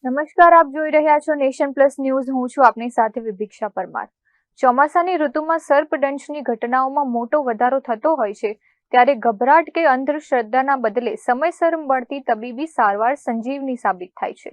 નમસ્કાર, આપ જોઈ રહ્યા છો નેશન પ્લસ ન્યૂઝ. હું છું આપની સાથે વિભિક્ષા પરમાર. ચોમાસાની ઋતુમાં સર્પદંશની ઘટનાઓમાં મોટો વધારો થતો હોય છે, ત્યારે ગભરાટ કે અંધશ્રદ્ધાના બદલે સમયસર મળતી તબીબી સારવાર સંજીવની સાબિત થાય છે.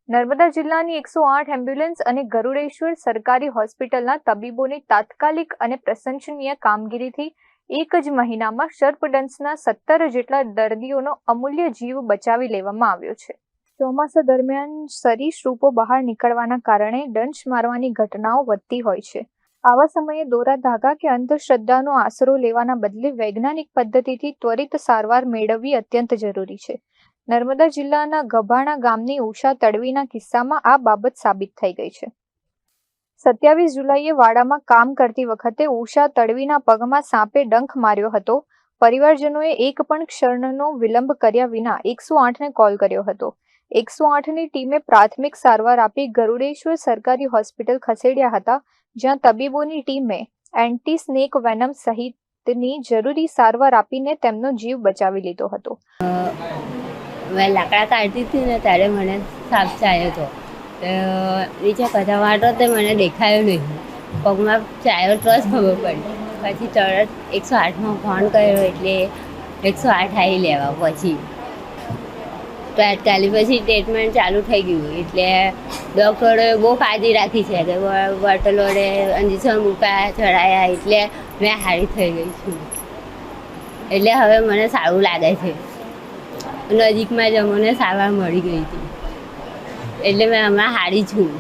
નર્મદા જિલ્લાની 108 એમ્બ્યુલન્સ અને ગરુડેશ્વર સરકારી હોસ્પિટલના તબીબોની તાત્કાલિક અને પ્રશંસનીય કામગીરીથી એક જ મહિનામાં સર્પદંશના 17 જેટલા દર્દીઓનો અમૂલ્ય જીવ બચાવી લેવામાં આવ્યો છે. ચોમાસા દરમિયાન સરીસૃપો બહાર નીકળવાના કારણે દંશ મારવાની ઘટનાઓ વધતી હોય છે. આવા સમયે દોરા ધાગા કે અંધશ્રદ્ધાનો આશરો લેવાના બદલે વૈજ્ઞાનિક પદ્ધતિથી ત્વરિત સારવાર મેળવવી અત્યંત જરૂરી છે. નર્મદા જિલ્લાના ગભાણા ગામની ઉષા તડવીના કિસ્સામાં આ બાબત સાબિત થઈ ગઈ છે. 27 જુલાઈએ વાડામાં કામ કરતી વખતે ઉષા તડવીના પગમાં સાપે ડંખ માર્યો હતો. પરિવારજનોએ એક પણ ક્ષણનો વિલંબ કર્યા વિના 108ને કોલ કર્યો હતો. 108ની ટીમે પ્રાથમિક સારવાર આપી ગરુડેશ્વર સરકારી હોસ્પિટલ ખસેડ્યા હતા, જ્યાં તબીબોની ટીમે એન્ટી સ્નેક વેનમ સહિતની જરૂરી સારવાર આપીને તેમનો જીવ બચાવી લીધો હતો. મેં લાકડા કાઢતી હતી ને ત્યારે મને સાપ ચાલ્યો હતો. નીચે કથા વાળો તો મને દેખાયો નહીં. પગમાં ચાલ્યો તો જ ખબર પડી. પછી તરત 108માં ફોન કર્યો એટલે 108 આવી લેવા પછી તાત્કાલિક પછી ટ્રીટમેન્ટ ચાલુ થઈ ગયું. એટલે ડૉક્ટરોએ બહુ કાળજી રાખી છે કે બોટલોને ઇન્જેક્શન મૂકાયા ચડાયા, એટલે મેં સારી થઈ ગઈ છું. એટલે હવે મને સારું લાગે છે. નજીકમાં જ મને સારવાર મળી ગઈ હતી, એટલે મેં હમણાં સારી છું.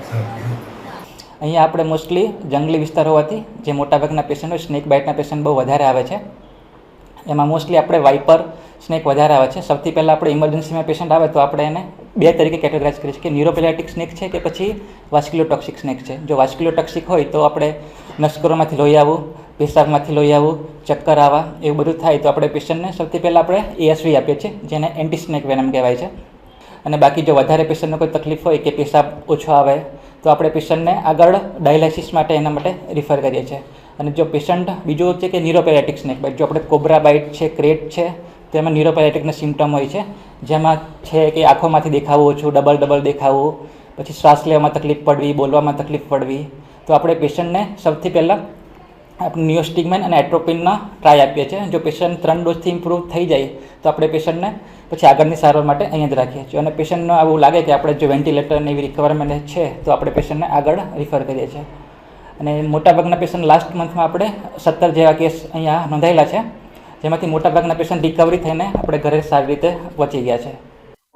અહીંયા આપણે મોસ્ટલી જંગલી વિસ્તાર હોવાથી જે મોટાભાગના પેશન્ટ હોય સ્નેક બાઇટના પેશન્ટ બહુ વધારે આવે છે. એમાં મોસ્ટલી આપણે વાઇપર સ્નેક વધારે આવે છે. સૌથી પહેલાં આપણે ઇમરજન્સીમાં પેશન્ટ આવે તો આપણે એને બે તરીકે કેટેગરાઇઝ કરીએ છીએ કે ન્યુરોપેલેટિક સ્નેક છે કે પછી વાસ્ક્યુલોટોક્સિક સ્નેક છે. જો વાસ્ક્યુલોટોક્સિક હોય તો આપણે નસકોરોમાંથી લોહી આવવું, પેશાબમાંથી લોહી આવવું, ચક્કર આવવા એવું બધું થાય તો આપણે પેશન્ટને સૌથી પહેલાં આપણે ASV આપીએ છીએ, જેને એન્ટી સ્નેક વેનમ કહેવાય છે. અને બાકી જો વધારે પેશન્ટને કોઈ તકલીફ હોય કે પેશાબ ઓછો આવે તો આપણે પેશન્ટને આગળ ડાયાલિસિસ માટે એના માટે રિફર કરીએ છીએ. અને જો પેશન્ટ બીજું છે કે ન્યુરોપેલેટિક સ્નેક બાઇટ, જો આપણે કોબ્રા બાઇટ છે, ક્રેટ છે, તો એમાં ન્યુરોપેલેટિકના સિમ્ટમ હોય છે, જેમાં છે કે આંખોમાંથી દેખાવું ઓછું, ડબલ દેખાવું, પછી શ્વાસ લેવામાં તકલીફ પડવી, બોલવામાં તકલીફ પડવી. તો આપણે પેશન્ટને સૌથી પહેલાં આપણે નિયોસ્ટિગમેન અને એટ્રોપિનનો ટ્રાય આપીએ છીએ. જો પેશન્ટ 3 ડોઝથી ઇમ્પ્રૂવ થઈ જાય તો આપણે પેશન્ટને પછી આગળની સારવાર માટે અહીંયા જ રાખીએ છીએ. અને પેશન્ટને આવું લાગે કે આપણે જો વેન્ટિલેટરની એવી રિક્વાયરમેન્ટ છે તો આપણે પેશન્ટને આગળ રિફર કરીએ છીએ. અને મોટાભાગના પેશન્ટ લાસ્ટ મંથમાં આપણે 17 જેવા કેસ અહીંયા નોંધાયેલા છે, જેમાંથી મોટાભાગના પેશન્ટ રિકવરી થઈને આપણે ઘરે સારી રીતે પહોંચી ગયા છે.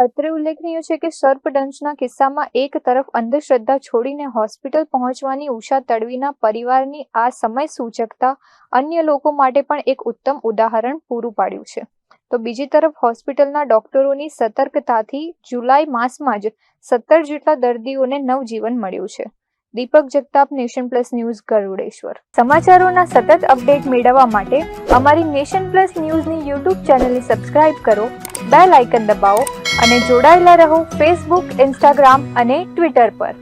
અત્રે ઉલ્લેખનીય છે કે સર્પદંશના કિસ્સામાં એક તરફ અંધશ્રદ્ધા છોડીને હોસ્પિટલ પહોંચવાની ઉષા તડવીના પરિવારની આ સમય સૂચકતા અન્ય લોકો માટે પણ એક ઉત્તમ ઉદાહરણ પૂરું પાડ્યું છે. તો બીજી તરફ હોસ્પિટલના ડોક્ટરોની સતર્કતાથી જુલાઈ માસમાં જ 17 જેટલા દર્દીઓને નવજીવન મળ્યું છે. Deepak Jagtap, nation plus news, Garudeshwar. સમાચારોના સતત અપડેટ મેળવવા માટે અમારી નેશન પ્લસ ન્યૂઝની યુટ્યુબ ચેનલને સબસ્ક્રાઇબ કરો, બેલ આઇકન દબાવો અને જોડાયેલા રહો ફેસબુક, ઇન્સ્ટાગ્રામ અને ટ્વિટર પર.